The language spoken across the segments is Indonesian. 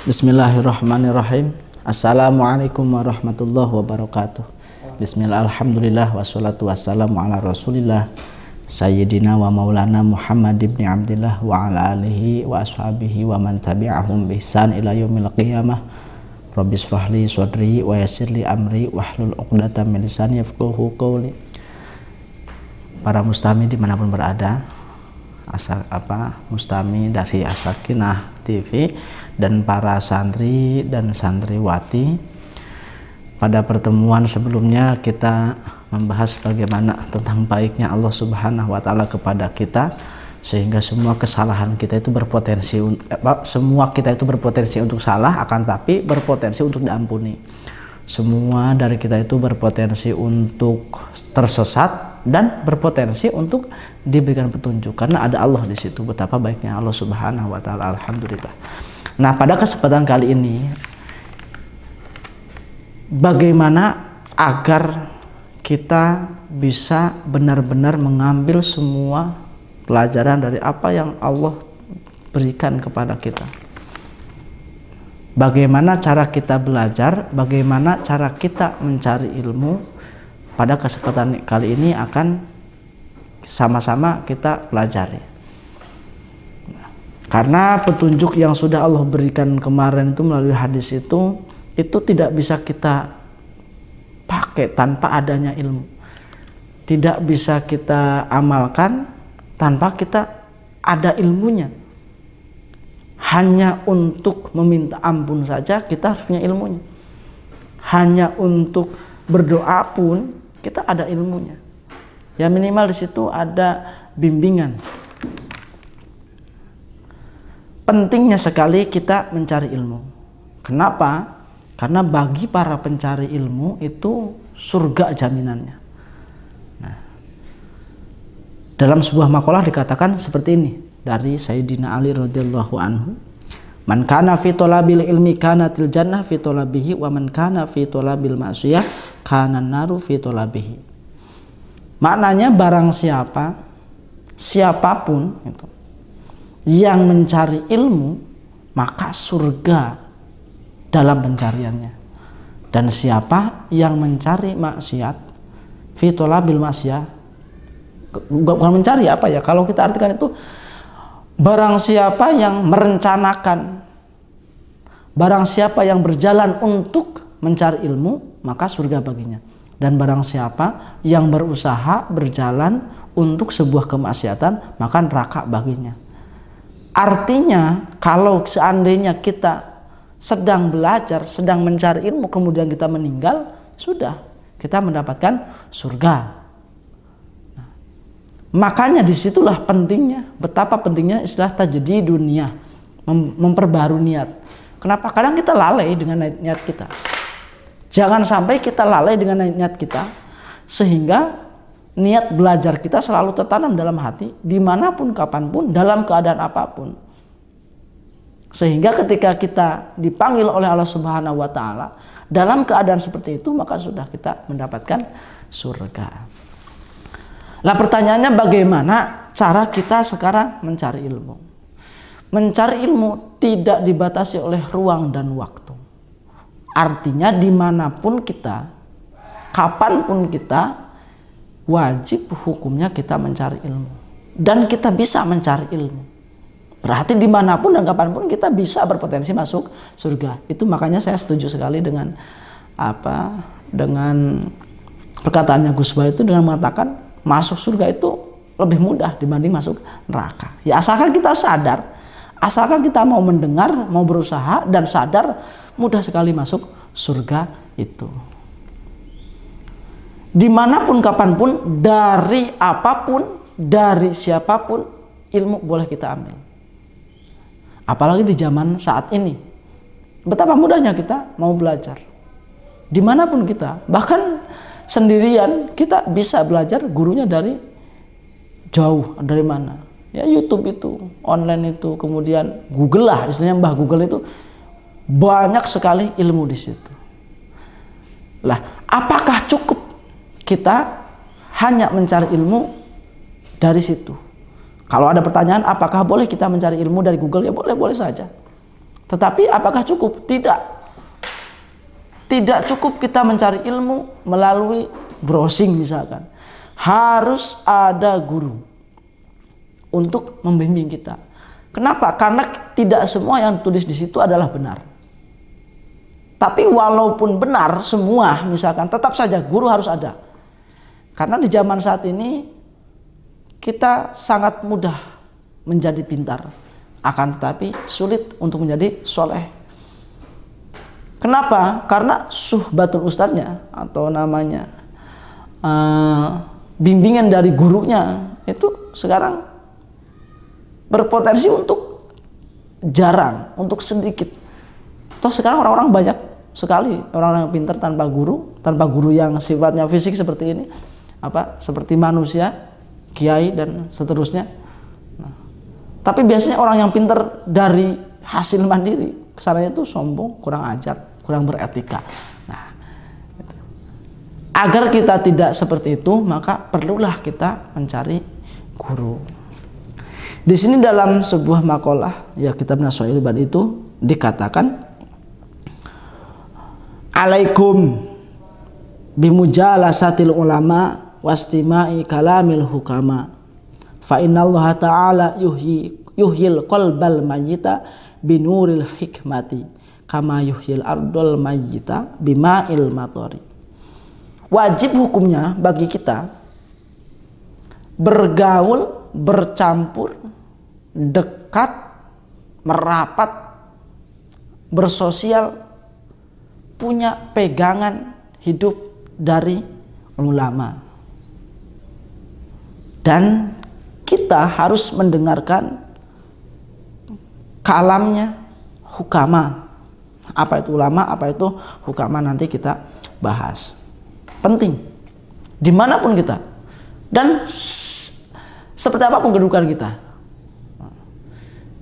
Bismillahirrahmanirrahim. Assalamualaikum warahmatullahi wabarakatuh. Bismillah, alhamdulillah, wassalatu wassalamu ala rasulillah Sayyidina wa maulana Muhammad ibn Abdillah wa ala alihi wa ashabihi wa man tabi'ahum bi ihsan ila yaumil qiyamah. Rabbi shrahli sadri wa yassirli amri wahlul 'uqdatam min lisani yafqahu qawli. Para mustami dimanapun berada, mustami dari As-Sakinah TV dan para santri dan santriwati. Pada pertemuan sebelumnya kita membahas bagaimana tentang baiknya Allah Subhanahu wa taala kepada kita, sehingga semua kesalahan kita itu berpotensi untuk salah, akan tapi berpotensi untuk diampuni. Semua dari kita itu berpotensi untuk tersesat dan berpotensi untuk diberikan petunjuk, karena ada Allah di situ. Betapa baiknya Allah Subhanahu wa taala, alhamdulillah. Nah, pada kesempatan kali ini, bagaimana agar kita bisa benar-benar mengambil semua pelajaran dari apa yang Allah berikan kepada kita. Bagaimana cara kita belajar, bagaimana cara kita mencari ilmu. Pada kesempatan kali ini akan sama-sama kita pelajari. Karena petunjuk yang sudah Allah berikan kemarin itu melalui hadis itu tidak bisa kita pakai tanpa adanya ilmu. Tidak bisa kita amalkan tanpa kita ada ilmunya. Hanya untuk meminta ampun saja kita harus punya ilmunya. Hanya untuk berdoa pun kita ada ilmunya. Ya, minimal di situ ada bimbingan. Pentingnya sekali kita mencari ilmu. Kenapa? Karena bagi para pencari ilmu itu surga jaminannya. Nah, dalam sebuah makalah dikatakan seperti ini dari Sayyidina Ali radhiyallahu anhu, "Man kana fi talabil ilmi kanatil jannah fi talabihi wa man kana fi talabil ma'siyah kana naru fi talabihi." Maknanya barang siapapun itu yang mencari ilmu, maka surga dalam pencariannya. Dan siapa yang mencari maksiat, fitolabil maksiyah, bukan mencari apa ya, kalau kita artikan itu, barang siapa yang merencanakan, barang siapa yang berjalan untuk mencari ilmu, maka surga baginya. Dan barang siapa yang berusaha berjalan untuk sebuah kemaksiatan, maka neraka baginya. Artinya, kalau seandainya kita sedang belajar, sedang mencari ilmu, kemudian kita meninggal, sudah kita mendapatkan surga. Nah, makanya disitulah pentingnya, betapa pentingnya istilah tajdidun niyah, memperbarui niat. Kenapa? Kadang kita lalai dengan niat kita. Jangan sampai kita lalai dengan niat kita, sehingga niat belajar kita selalu tertanam dalam hati, dimanapun, kapanpun, dalam keadaan apapun. Sehingga ketika kita dipanggil oleh Allah Subhanahu wa taala dalam keadaan seperti itu, maka sudah kita mendapatkan surga. Nah, pertanyaannya, bagaimana cara kita sekarang mencari ilmu? Mencari ilmu tidak dibatasi oleh ruang dan waktu. Artinya dimanapun kita, kapanpun kita, wajib hukumnya kita mencari ilmu. Dan kita bisa mencari ilmu. Berarti dimanapun dan kapanpun kita bisa berpotensi masuk surga. Itu makanya saya setuju sekali dengan dengan perkataannya Gus Bah itu, dengan mengatakan masuk surga itu lebih mudah dibanding masuk neraka. Ya, asalkan kita sadar, asalkan kita mau mendengar, mau berusaha dan sadar, mudah sekali masuk surga itu. Dimanapun kapanpun, dari apapun, dari siapapun, ilmu boleh kita ambil. Apalagi di zaman saat ini, betapa mudahnya kita mau belajar. Dimanapun kita, bahkan sendirian kita bisa belajar, gurunya dari jauh, dari mana. Ya, YouTube itu, online itu, kemudian Google lah, istilahnya Mbah Google itu, banyak sekali ilmu di situ. Lah, apakah cukup kita hanya mencari ilmu dari situ? Kalau ada pertanyaan, apakah boleh kita mencari ilmu dari Google? Ya boleh-boleh saja. Tetapi apakah cukup? Tidak. Tidak cukup kita mencari ilmu melalui browsing misalkan. Harus ada guru untuk membimbing kita. Kenapa? Karena tidak semua yang tulis di situ adalah benar. Tapi walaupun benar semua misalkan, tetap saja guru harus ada. Karena di zaman saat ini kita sangat mudah menjadi pintar, akan tetapi sulit untuk menjadi soleh. Kenapa? Karena suhbatul ustadznya atau namanya bimbingan dari gurunya itu sekarang berpotensi untuk jarang, untuk sedikit. Toh sekarang orang-orang banyak sekali orang-orang yang pintar tanpa guru yang sifatnya fisik seperti ini, seperti manusia, kiai dan seterusnya. Nah, tapi biasanya orang yang pintar dari hasil mandiri, kesannya itu sombong, kurang ajar, kurang beretika. Nah, itu. Agar kita tidak seperti itu, maka perlulah kita mencari guru. Di sini dalam sebuah makalah ya kitab Nashwatul Ibad itu dikatakan, alaikum bimujalasatil ulama wastima'i kalamil hukama fa innallaha ta'ala yuhyil qalbal mayyita binuril hikmati kama yuhyil ardul mayyita bima'il matori. Wajib hukumnya bagi kita bergaul, bercampur, dekat, merapat, bersosial, punya pegangan hidup dari ulama. Dan kita harus mendengarkan kalamnya hukama. Apa itu ulama, apa itu hukama, nanti kita bahas. Penting dimanapun kita dan seperti apapun kedudukan kita.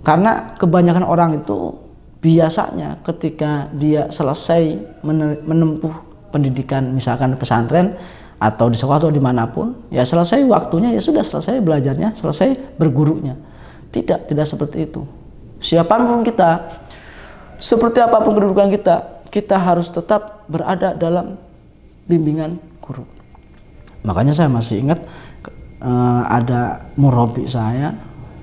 Karena kebanyakan orang itu biasanya ketika dia selesai menempuh pendidikan misalkan pesantren atau di sekolah atau dimanapun, ya selesai waktunya, ya sudah selesai belajarnya, selesai bergurunya. Tidak seperti itu. Siapapun kita, seperti apapun kedudukan kita, kita harus tetap berada dalam bimbingan guru. Makanya saya masih ingat ada murabi saya,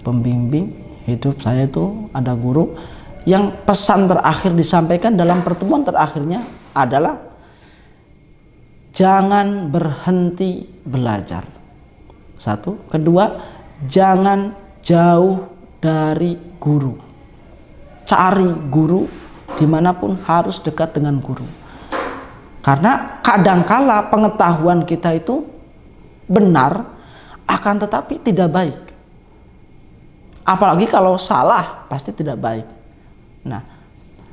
pembimbing hidup saya itu ada guru yang pesan terakhir disampaikan dalam pertemuan terakhirnya adalah jangan berhenti belajar. Satu, kedua, jangan jauh dari guru. Cari guru dimanapun, harus dekat dengan guru. Karena kadangkala pengetahuan kita itu benar, akan tetapi tidak baik. Apalagi kalau salah, pasti tidak baik. Nah,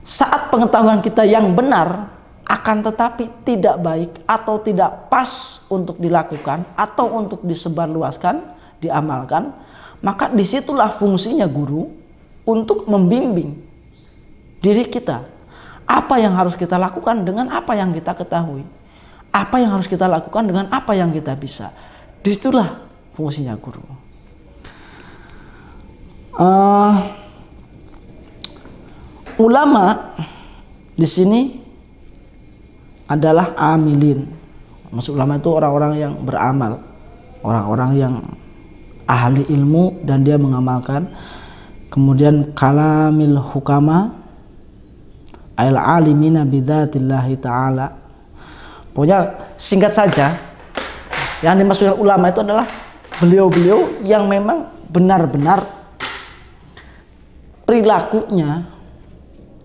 saat pengetahuan kita yang benar akan tetapi tidak baik atau tidak pas untuk dilakukan atau untuk disebarluaskan, diamalkan, maka disitulah fungsinya guru untuk membimbing diri kita. Apa yang harus kita lakukan dengan apa yang kita ketahui, apa yang harus kita lakukan dengan apa yang kita bisa. Disitulah fungsinya guru. Ulama di sini adalah amilin. Maksud ulama itu orang-orang yang beramal, orang-orang yang ahli ilmu dan dia mengamalkan. Kemudian kalamil hukama al alimina bidzatillahi ta'ala. Pokoknya singkat saja, yang dimaksudkan ulama itu adalah beliau-beliau yang memang benar-benar perilakunya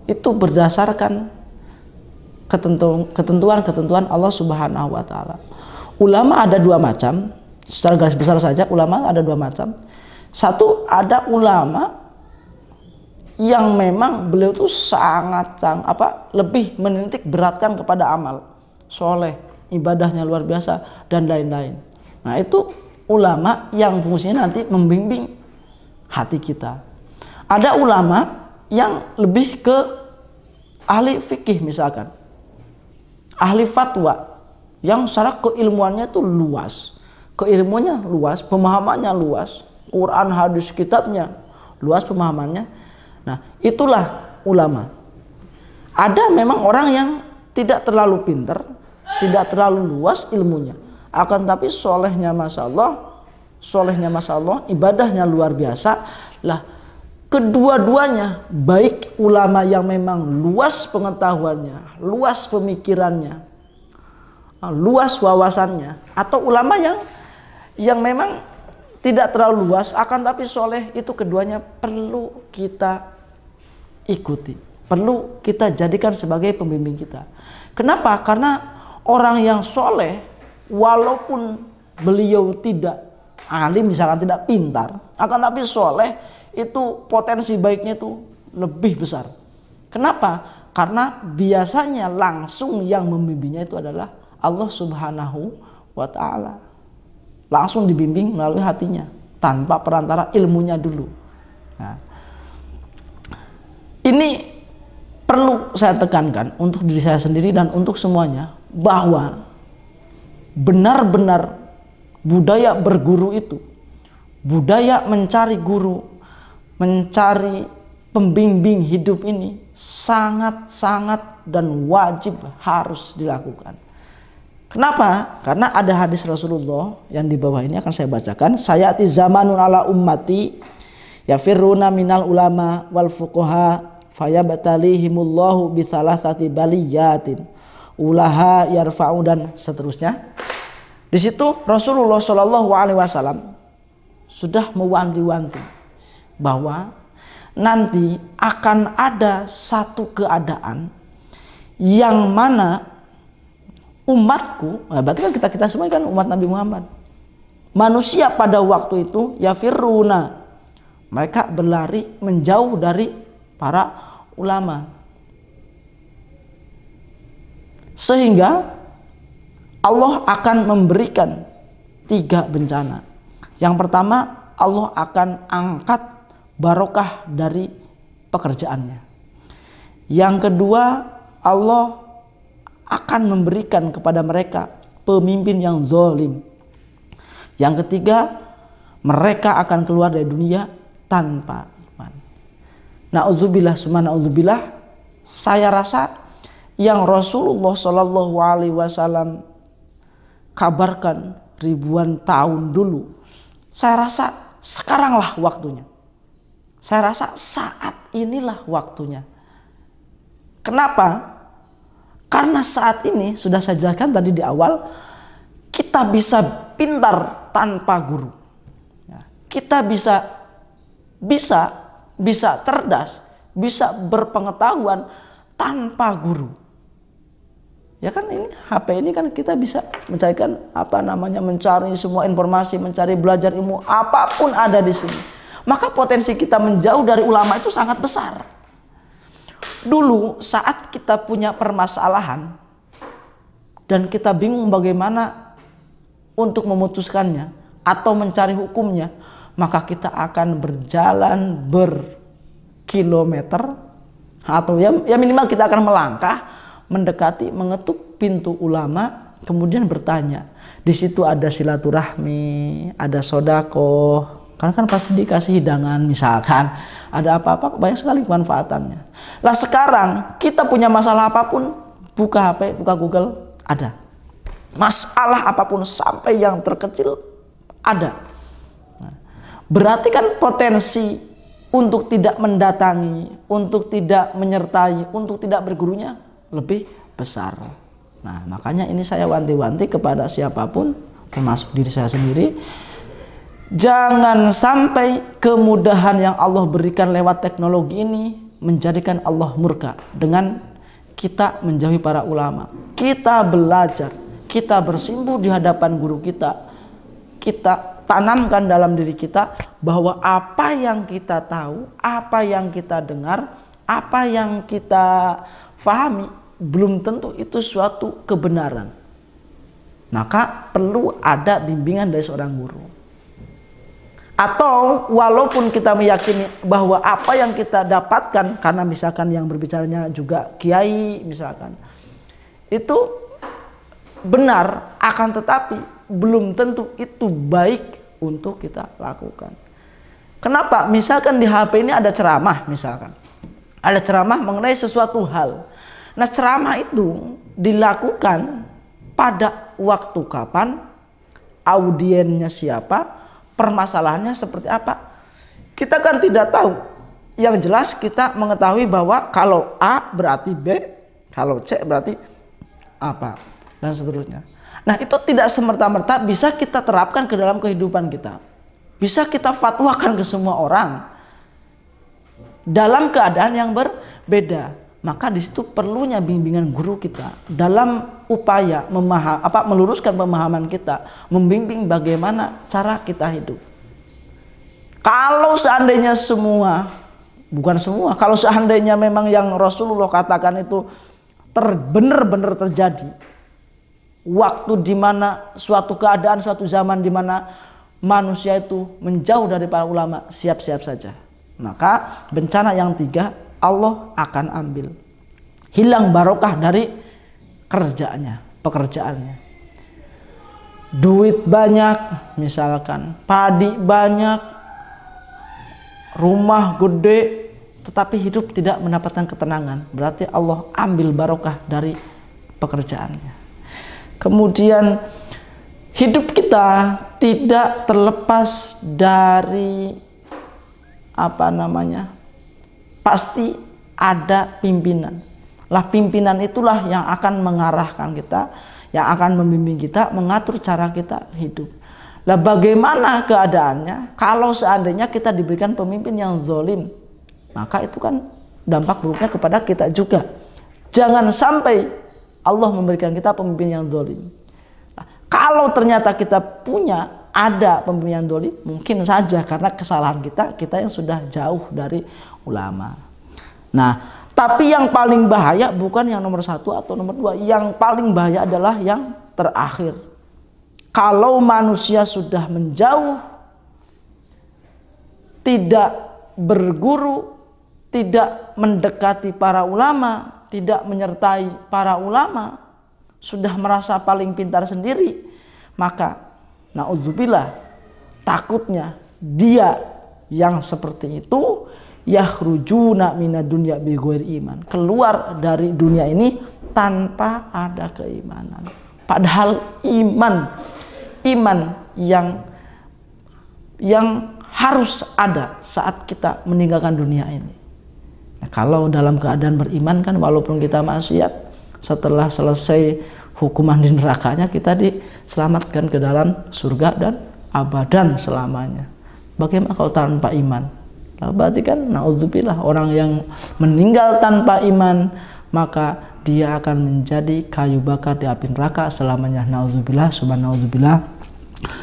itu berdasarkan ketentuan Allah Subhanahu wa taala. Ulama ada dua macam, secara garis besar saja ulama ada dua macam. Satu, ada ulama yang memang beliau tuh sangat lebih menitik beratkan kepada amal soleh, ibadahnya luar biasa dan lain-lain. Nah, itu ulama yang fungsinya nanti membimbing hati kita. Ada ulama yang lebih ke ahli fikih misalkan, ahli fatwa yang secara keilmuannya itu luas, keilmuannya luas, pemahamannya luas, Quran hadis kitabnya luas pemahamannya. Nah, itulah ulama. Ada memang orang yang tidak terlalu pintar, tidak terlalu luas ilmunya, akan tapi solehnya masya Allah, ibadahnya luar biasa. Lah, kedua-duanya, baik ulama yang memang luas pengetahuannya, luas pemikirannya, luas wawasannya, atau ulama yang memang tidak terlalu luas akan tapi soleh, itu keduanya perlu kita ikuti, perlu kita jadikan sebagai pembimbing kita. Kenapa? Karena orang yang soleh, walaupun beliau tidak alim, misalkan tidak pintar, akan tapi soleh, itu potensi baiknya itu lebih besar. Kenapa? Karena biasanya langsung yang membimbingnya itu adalah Allah Subhanahu wa Ta'ala. Langsung dibimbing melalui hatinya, tanpa perantara ilmunya dulu. Nah, ini perlu saya tekankan untuk diri saya sendiri dan untuk semuanya, bahwa benar-benar budaya berguru itu, budaya mencari guru, mencari pembimbing hidup ini sangat-sangat dan wajib harus dilakukan. Kenapa? Karena ada hadis Rasulullah yang di bawah ini akan saya bacakan. Sayati zamanun ala ummati yafirruna minal ulama wal fuqaha fayabatalihimullahu bithalasati baliyatin ulaha yarfa'u, dan seterusnya. Di situ Rasulullah Shallallahu Alaihi Wasallam sudah mewanti-wanti bahwa nanti akan ada satu keadaan yang mana umatku, berarti kan kita semua kan umat Nabi Muhammad, manusia pada waktu itu yafirruna, mereka berlari menjauh dari para ulama, sehingga Allah akan memberikan 3 bencana. Yang pertama, Allah akan angkat barokah dari pekerjaannya. Yang kedua, Allah akan memberikan kepada mereka pemimpin yang zalim. Yang ketiga, mereka akan keluar dari dunia tanpa iman. Na'udzubillah summa na'udzubillah. Saya rasa yang Rasulullah Shallallahu Alaihi Wasallam kabarkan ribuan tahun dulu, saya rasa sekaranglah waktunya. Saya rasa saat inilah waktunya. Kenapa? Karena saat ini sudah saya jelaskan tadi di awal, kita bisa pintar tanpa guru. Kita bisa cerdas, bisa berpengetahuan tanpa guru. Ya kan, ini HP ini kan kita bisa mencari semua informasi, mencari belajar ilmu apapun ada di sini. Maka potensi kita menjauh dari ulama itu sangat besar. Dulu saat kita punya permasalahan dan kita bingung bagaimana untuk memutuskannya atau mencari hukumnya, maka kita akan berjalan berkilometer atau ya minimal kita akan melangkah mendekati, mengetuk pintu ulama, kemudian bertanya. Di situ ada silaturahmi, ada sodakoh, karena kan pasti dikasih hidangan, misalkan ada apa-apa, banyak sekali kemanfaatannya. Lah sekarang kita punya masalah apapun, buka HP, buka Google, ada. Masalah apapun sampai yang terkecil ada. Nah, berarti kan potensi untuk tidak mendatangi, untuk tidak menyertai, untuk tidak bergurunya lebih besar. Nah, makanya ini saya wanti-wanti kepada siapapun, termasuk diri saya sendiri, jangan sampai kemudahan yang Allah berikan lewat teknologi ini menjadikan Allah murka dengan kita menjauhi para ulama. Kita belajar, kita bersimpuh di hadapan guru kita, kita tanamkan dalam diri kita bahwa apa yang kita tahu, apa yang kita dengar, apa yang kita fahami belum tentu itu suatu kebenaran. Maka perlu ada bimbingan dari seorang guru. Atau walaupun kita meyakini bahwa apa yang kita dapatkan, karena misalkan yang berbicaranya juga kiai misalkan, itu benar, akan tetapi belum tentu itu baik untuk kita lakukan. Kenapa? Misalkan di HP ini ada ceramah misalkan. Ada ceramah mengenai sesuatu hal. Nah, ceramah itu dilakukan pada waktu kapan, audiennya siapa, permasalahannya seperti apa. Kita kan tidak tahu. Yang jelas kita mengetahui bahwa kalau A berarti B, kalau C berarti apa, dan seterusnya. Nah, itu tidak semerta-merta bisa kita terapkan ke dalam kehidupan kita. Bisa kita fatwakan ke semua orang dalam keadaan yang berbeda. Maka di situ perlunya bimbingan guru kita dalam upaya meluruskan pemahaman kita, membimbing bagaimana cara kita hidup. Kalau seandainya kalau seandainya memang yang Rasulullah katakan itu benar-benar terjadi, waktu di mana suatu keadaan, suatu zaman di mana manusia itu menjauh dari para ulama, siap-siap saja. Maka bencana yang 3 Allah akan ambil. Hilang barokah dari pekerjaannya. Duit banyak, misalkan padi banyak, rumah gede, tetapi hidup tidak mendapatkan ketenangan. Berarti Allah ambil barokah dari pekerjaannya. Kemudian hidup kita tidak terlepas dari pasti ada pimpinan. Lah pimpinan itulah yang akan mengarahkan kita, yang akan membimbing kita, mengatur cara kita hidup. Lah bagaimana keadaannya kalau seandainya kita diberikan pemimpin yang zalim? Maka itu kan dampak buruknya kepada kita juga. Jangan sampai Allah memberikan kita pemimpin yang zalim. Nah, kalau ternyata kita ada pemimpin yang zalim, mungkin saja karena kesalahan kita yang sudah jauh dari ulama. Nah, tapi yang paling bahaya bukan yang nomor 1 atau nomor 2. Yang paling bahaya adalah yang terakhir. Kalau manusia sudah menjauh, tidak berguru, tidak mendekati para ulama, tidak menyertai para ulama, sudah merasa paling pintar sendiri, maka naudzubillah, takutnya dia yang seperti itu yakhrujuna minad dunya bighairi iman, keluar dari dunia ini tanpa ada keimanan. Padahal iman yang harus ada saat kita meninggalkan dunia ini. Nah, kalau dalam keadaan beriman kan walaupun kita maksiat, setelah selesai hukuman di nerakanya kita diselamatkan ke dalam surga dan abadan selamanya. Bagaimana kalau tanpa iman? Nah, berarti kan naudzubillah, orang yang meninggal tanpa iman maka dia akan menjadi kayu bakar di api neraka selamanya. Naudzubillah, subhanallah.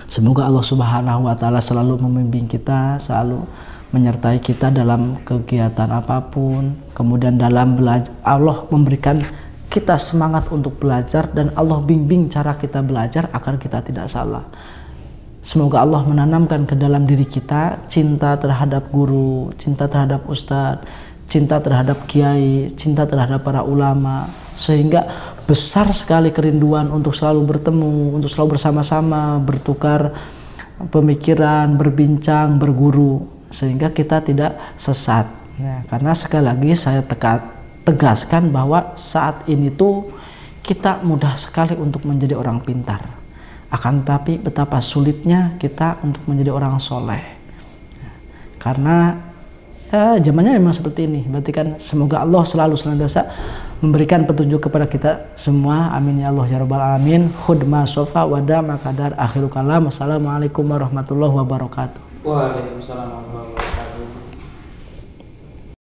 Semoga Allah Subhanahu wa taala selalu membimbing kita, selalu menyertai kita dalam kegiatan apapun. Kemudian dalam belajar, Allah memberikan kita semangat untuk belajar dan Allah bimbing cara kita belajar agar kita tidak salah. Semoga Allah menanamkan ke dalam diri kita cinta terhadap guru, cinta terhadap ustadz, cinta terhadap kiai, cinta terhadap para ulama, sehingga besar sekali kerinduan untuk selalu bertemu, untuk selalu bersama-sama, bertukar pemikiran, berbincang, berguru, sehingga kita tidak sesat. Ya, karena sekali lagi saya tegaskan bahwa saat ini tuh kita mudah sekali untuk menjadi orang pintar. Akan tetapi betapa sulitnya kita untuk menjadi orang soleh. Karena zamannya memang seperti ini. Berarti kan semoga Allah selalu senantiasa memberikan petunjuk kepada kita semua. Amin ya Allah ya rabbal alamin. Khudma sofa wada makadar akhiru kalam. Assalamualaikum warahmatullahi wabarakatuh. Waalaikumsalam warahmatullahi wabarakatuh.